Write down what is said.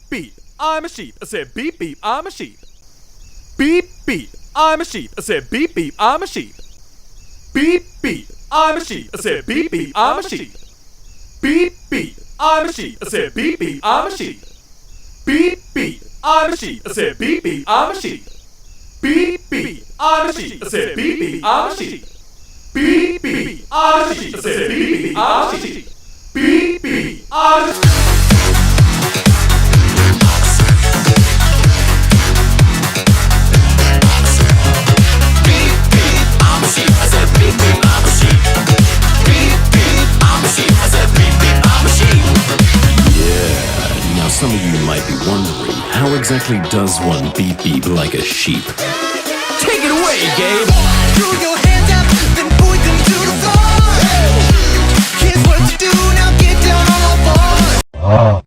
beep, I'm a sheep. I said beep beep, I'm a sheep. Beep beep, I'm a sheep. I said beep beep, I'm a sheep. Beep beep, I'm a sheep. I said beep beep, I'm a sheep. Beep beep, I'm a sheep. I said beep beep, I'm a sheep. Beep beep, I'm a sheep. I said beep beep, I'm a sheep. Beep beep, I'm a sheep. I said beep beep, I'm a sheep. Beep beep, I'm a sheep. I said beep beep, I'm a sheep. Beep beep, I'm a sheep. Some of you might be wondering, how exactly does one beep beep like a sheep? Take it away, Gabe! Throw your hands up, then point them to the floor. Here's what to do, now get down on all fours.